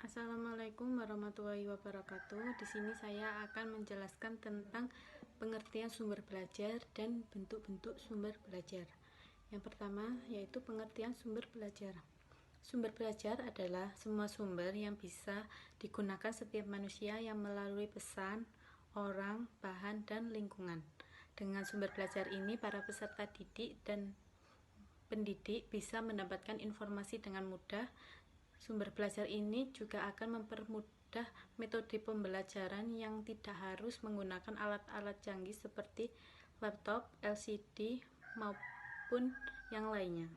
Assalamualaikum warahmatullahi wabarakatuh. Di sini saya akan menjelaskan tentang pengertian sumber belajar dan bentuk-bentuk sumber belajar. Yang pertama yaitu pengertian sumber belajar. Sumber belajar adalah semua sumber yang bisa digunakan setiap manusia yang melalui pesan, orang, bahan, dan lingkungan. Dengan sumber belajar ini, para peserta didik dan pendidik bisa mendapatkan informasi dengan mudah. Sumber belajar ini juga akan mempermudah metode pembelajaran yang tidak harus menggunakan alat-alat canggih seperti laptop, LCD, maupun yang lainnya.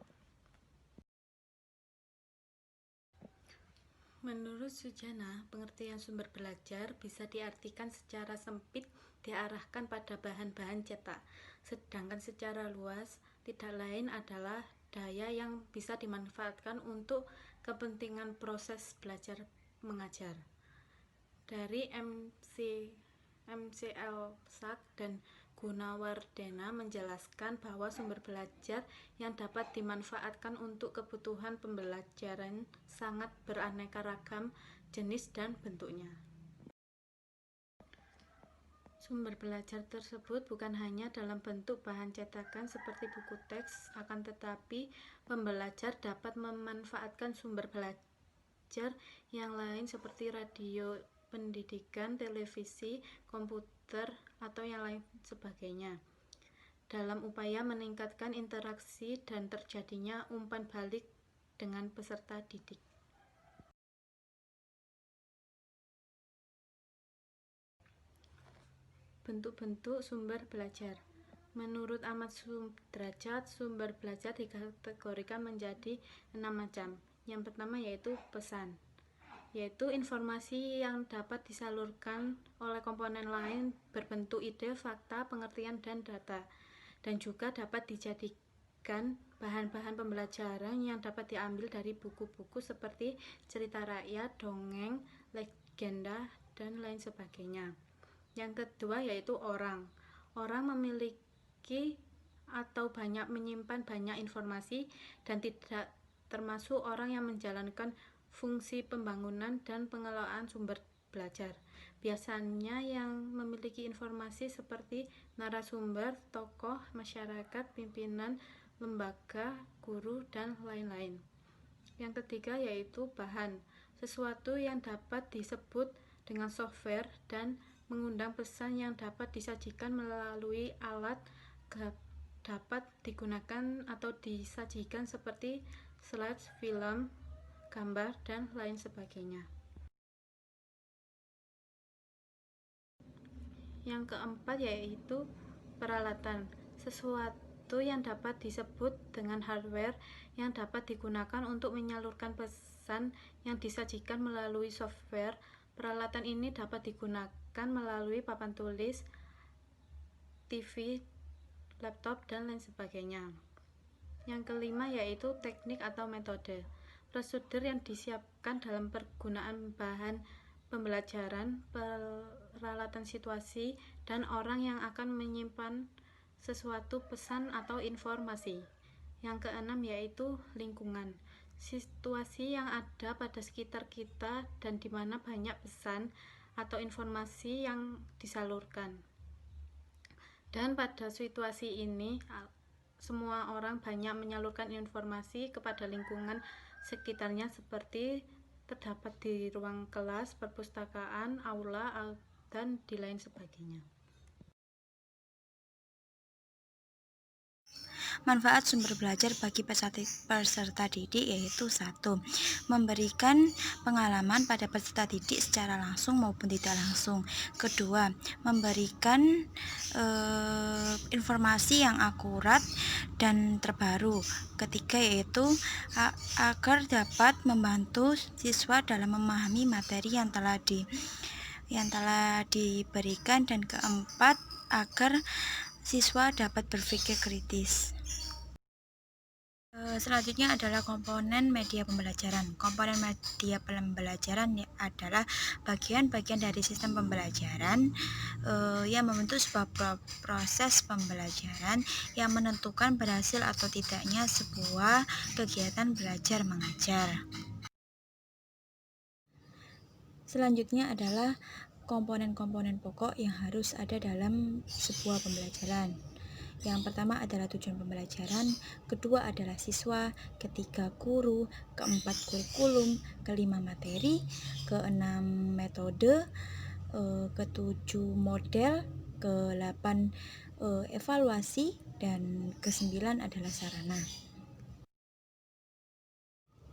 Menurut Sujana, pengertian sumber belajar bisa diartikan secara sempit diarahkan pada bahan-bahan cetak, sedangkan secara luas tidak lain adalah daya yang bisa dimanfaatkan untuk kepentingan proses belajar mengajar. Dari MCL Sak dan Gunawardena menjelaskan bahwa sumber belajar yang dapat dimanfaatkan untuk kebutuhan pembelajaran sangat beraneka ragam jenis dan bentuknya. Sumber belajar tersebut bukan hanya dalam bentuk bahan cetakan seperti buku teks, akan tetapi pembelajar dapat memanfaatkan sumber belajar yang lain seperti radio pendidikan, televisi, komputer, atau yang lain sebagainya, dalam upaya meningkatkan interaksi dan terjadinya umpan balik dengan peserta didik. Bentuk-bentuk sumber belajar. Menurut Ahmad Sudrajat, sumber belajar dikategorikan menjadi 6 macam. Yang pertama yaitu pesan, yaitu informasi yang dapat disalurkan oleh komponen lain berbentuk ide, fakta, pengertian, dan data, dan juga dapat dijadikan bahan-bahan pembelajaran yang dapat diambil dari buku-buku seperti cerita rakyat, dongeng, legenda, dan lain sebagainya. Yang kedua yaitu orang. Orang memiliki atau banyak menyimpan banyak informasi dan tidak termasuk orang yang menjalankan fungsi pembangunan dan pengelolaan sumber belajar. Biasanya yang memiliki informasi seperti narasumber, tokoh masyarakat, pimpinan, lembaga, guru, dan lain-lain. Yang ketiga yaitu bahan, sesuatu yang dapat disebut dengan software dan mengundang pesan yang dapat disajikan melalui alat, dapat digunakan atau disajikan seperti slide, film, gambar, dan lain sebagainya. Yang keempat yaitu peralatan, sesuatu yang dapat disebut dengan hardware yang dapat digunakan untuk menyalurkan pesan yang disajikan melalui software. Peralatan ini dapat digunakan melalui papan tulis, TV, laptop, dan lain sebagainya. Yang kelima yaitu teknik atau metode, prosedur yang disiapkan dalam penggunaan bahan pembelajaran, peralatan, situasi, dan orang yang akan menyimpan sesuatu pesan atau informasi. Yang keenam yaitu lingkungan, situasi yang ada pada sekitar kita dan di mana banyak pesan atau informasi yang disalurkan. Dan pada situasi ini semua orang banyak menyalurkan informasi kepada lingkungan sekitarnya seperti terdapat di ruang kelas, perpustakaan, aula, dan di lain sebagainya. Manfaat sumber belajar bagi peserta didik yaitu 1. Memberikan pengalaman pada peserta didik secara langsung maupun tidak langsung. Kedua, memberikan informasi yang akurat dan terbaru. Ketiga yaitu agar dapat membantu siswa dalam memahami materi yang telah diberikan, dan keempat, agar siswa dapat berpikir kritis. Selanjutnya adalah komponen media pembelajaran. Komponen media pembelajaran adalah bagian-bagian dari sistem pembelajaran yang membentuk sebuah proses pembelajaran yang menentukan berhasil atau tidaknya sebuah kegiatan belajar mengajar. Selanjutnya adalah komponen-komponen pokok yang harus ada dalam sebuah pembelajaran. Yang pertama adalah tujuan pembelajaran, kedua adalah siswa, ketiga guru, keempat kurikulum, kelima materi, keenam metode, ketujuh model, ke-8 evaluasi, dan ke-9 adalah sarana.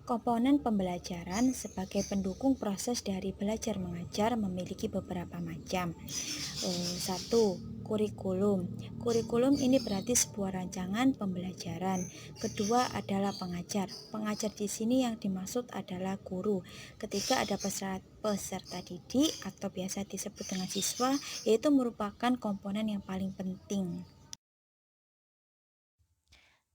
Komponen pembelajaran sebagai pendukung proses dari belajar mengajar memiliki beberapa macam. 1. Kurikulum. Kurikulum ini berarti sebuah rancangan pembelajaran. Kedua adalah pengajar. Pengajar di sini yang dimaksud adalah guru. Ketiga ada peserta didik atau biasa disebut dengan siswa, yaitu merupakan komponen yang paling penting.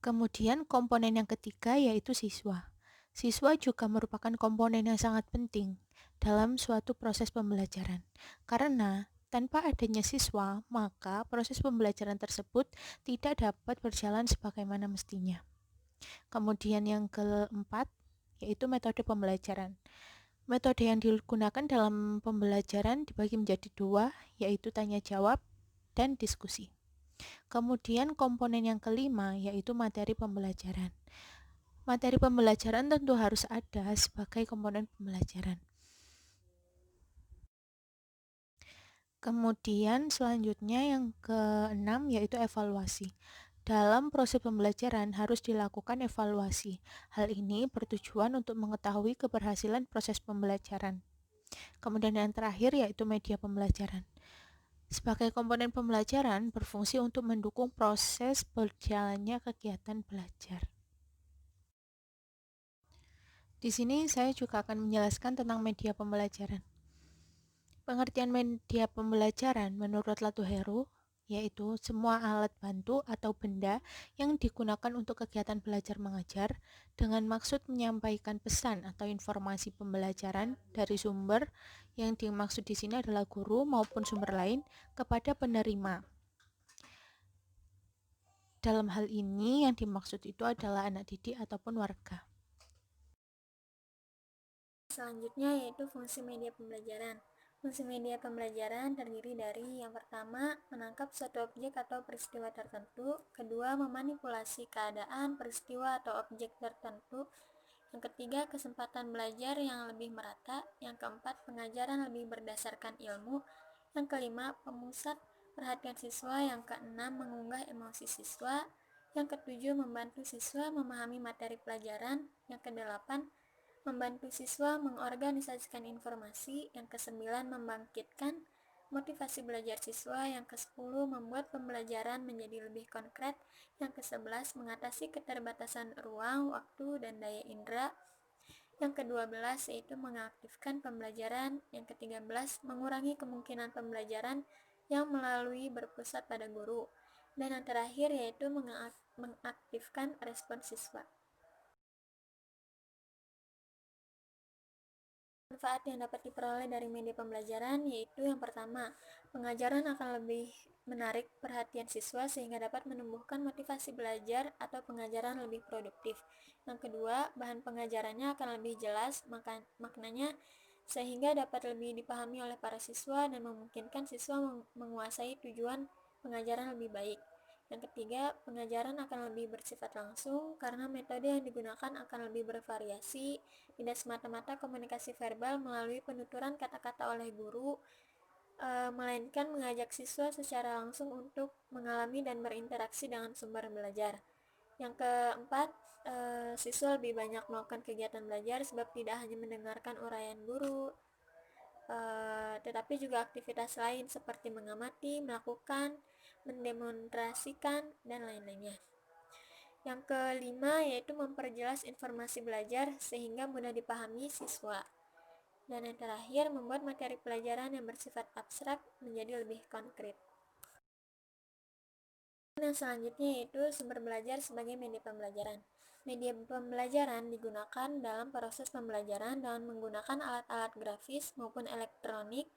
Kemudian komponen yang ketiga yaitu siswa. Siswa juga merupakan komponen yang sangat penting dalam suatu proses pembelajaran. Karena tanpa adanya siswa, maka proses pembelajaran tersebut tidak dapat berjalan sebagaimana mestinya. Kemudian yang keempat yaitu metode pembelajaran. Metode yang digunakan dalam pembelajaran dibagi menjadi dua, yaitu tanya jawab dan diskusi. Kemudian komponen yang kelima yaitu materi pembelajaran. Materi pembelajaran tentu harus ada sebagai komponen pembelajaran. Kemudian selanjutnya yang keenam yaitu evaluasi. Dalam proses pembelajaran harus dilakukan evaluasi. Hal ini bertujuan untuk mengetahui keberhasilan proses pembelajaran. Kemudian yang terakhir yaitu media pembelajaran. Sebagai komponen pembelajaran berfungsi untuk mendukung proses berjalannya kegiatan belajar. Di sini saya juga akan menjelaskan tentang media pembelajaran. Pengertian media pembelajaran menurut Latuheru yaitu semua alat bantu atau benda yang digunakan untuk kegiatan belajar mengajar dengan maksud menyampaikan pesan atau informasi pembelajaran dari sumber yang dimaksud di sini adalah guru maupun sumber lain kepada penerima. Dalam hal ini yang dimaksud itu adalah anak didik ataupun warga. Selanjutnya yaitu fungsi media pembelajaran. Fungsi media pembelajaran terdiri dari yang pertama, menangkap suatu objek atau peristiwa tertentu, kedua, memanipulasi keadaan, peristiwa atau objek tertentu, yang ketiga, kesempatan belajar yang lebih merata, yang keempat, pengajaran lebih berdasarkan ilmu, yang kelima, pemusat perhatian siswa, yang keenam, mengunggah emosi siswa, yang ketujuh, membantu siswa memahami materi pelajaran, yang kedelapan, membantu siswa mengorganisasikan informasi, yang ke-9 membangkitkan motivasi belajar siswa, yang ke-10 membuat pembelajaran menjadi lebih konkret, yang ke-11 mengatasi keterbatasan ruang, waktu, dan daya indera, yang ke-12 yaitu mengaktifkan pembelajaran, yang ke-13 mengurangi kemungkinan pembelajaran yang melalui berpusat pada guru, dan yang terakhir yaitu mengaktifkan respon siswa. Manfaat yang dapat diperoleh dari media pembelajaran yaitu yang pertama, pengajaran akan lebih menarik perhatian siswa sehingga dapat menumbuhkan motivasi belajar atau pengajaran lebih produktif. Yang kedua, bahan pengajarannya akan lebih jelas maknanya sehingga dapat lebih dipahami oleh para siswa dan memungkinkan siswa menguasai tujuan pengajaran lebih baik. Yang ketiga, pengajaran akan lebih bersifat langsung karena metode yang digunakan akan lebih bervariasi, tidak semata-mata komunikasi verbal melalui penuturan kata-kata oleh guru, melainkan mengajak siswa secara langsung untuk mengalami dan berinteraksi dengan sumber belajar. Yang keempat, siswa lebih banyak melakukan kegiatan belajar sebab tidak hanya mendengarkan uraian guru, tetapi juga aktivitas lain seperti mengamati, melakukan, mendemonstrasikan, dan lain-lainnya. Yang kelima yaitu memperjelas informasi belajar sehingga mudah dipahami siswa. Dan yang terakhir, membuat materi pelajaran yang bersifat abstrak menjadi lebih konkret. Yang selanjutnya yaitu sumber belajar sebagai media pembelajaran. Media pembelajaran digunakan dalam proses pembelajaran dengan menggunakan alat-alat grafis maupun elektronik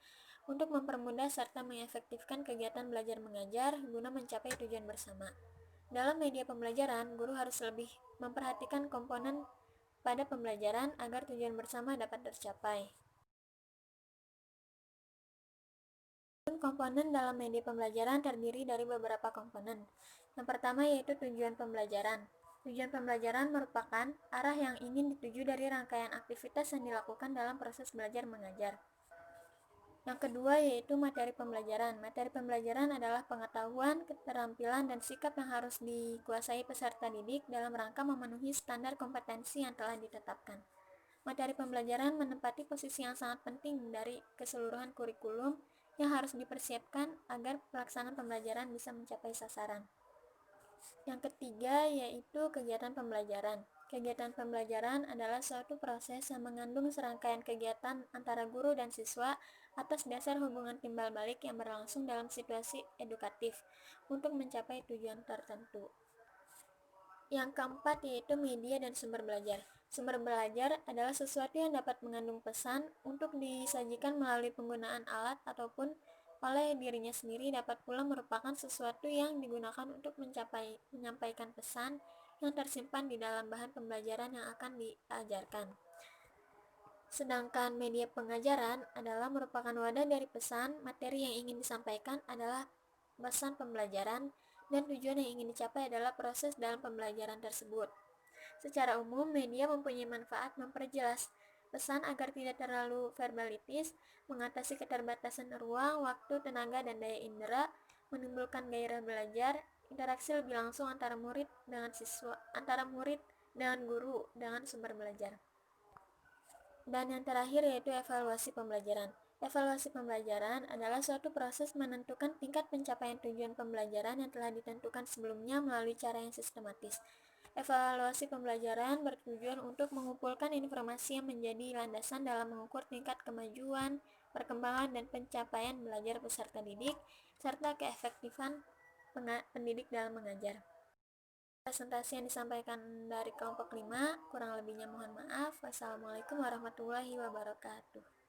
untuk mempermudah serta mengefektifkan kegiatan belajar mengajar guna mencapai tujuan bersama. Dalam media pembelajaran, guru harus lebih memperhatikan komponen pada pembelajaran agar tujuan bersama dapat tercapai. Adapun komponen dalam media pembelajaran terdiri dari beberapa komponen. Yang pertama yaitu tujuan pembelajaran. Tujuan pembelajaran merupakan arah yang ingin dituju dari rangkaian aktivitas yang dilakukan dalam proses belajar mengajar. Yang kedua yaitu materi pembelajaran. Materi pembelajaran adalah pengetahuan, keterampilan, dan sikap yang harus dikuasai peserta didik dalam rangka memenuhi standar kompetensi yang telah ditetapkan. Materi pembelajaran menempati posisi yang sangat penting dari keseluruhan kurikulum yang harus dipersiapkan agar pelaksanaan pembelajaran bisa mencapai sasaran. Yang ketiga yaitu kegiatan pembelajaran. Kegiatan pembelajaran adalah suatu proses yang mengandung serangkaian kegiatan antara guru dan siswa atas dasar hubungan timbal balik yang berlangsung dalam situasi edukatif untuk mencapai tujuan tertentu. Yang keempat yaitu media dan sumber belajar. Sumber belajar adalah sesuatu yang dapat mengandung pesan untuk disajikan melalui penggunaan alat ataupun oleh dirinya sendiri, dapat pula merupakan sesuatu yang digunakan untuk menyampaikan pesan yang tersimpan di dalam bahan pembelajaran yang akan diajarkan. Sedangkan media pengajaran adalah merupakan wadah dari pesan. Materi yang ingin disampaikan adalah pesan pembelajaran dan tujuan yang ingin dicapai adalah proses dalam pembelajaran tersebut. Secara umum, media mempunyai manfaat memperjelas pesan agar tidak terlalu verbalitis, mengatasi keterbatasan ruang, waktu, tenaga, dan daya indera, menimbulkan gairah belajar, interaksi lebih langsung antara murid dengan siswa, antara murid dengan guru dengan sumber belajar. Dan yang terakhir yaitu evaluasi pembelajaran. Evaluasi pembelajaran adalah suatu proses menentukan tingkat pencapaian tujuan pembelajaran yang telah ditentukan sebelumnya melalui cara yang sistematis. Evaluasi pembelajaran bertujuan untuk mengumpulkan informasi yang menjadi landasan dalam mengukur tingkat kemajuan, perkembangan, dan pencapaian belajar peserta didik, serta keefektifan pendidik dalam mengajar. Presentasi yang disampaikan dari kelompok 5, kurang lebihnya mohon maaf. Wassalamualaikum warahmatullahi wabarakatuh.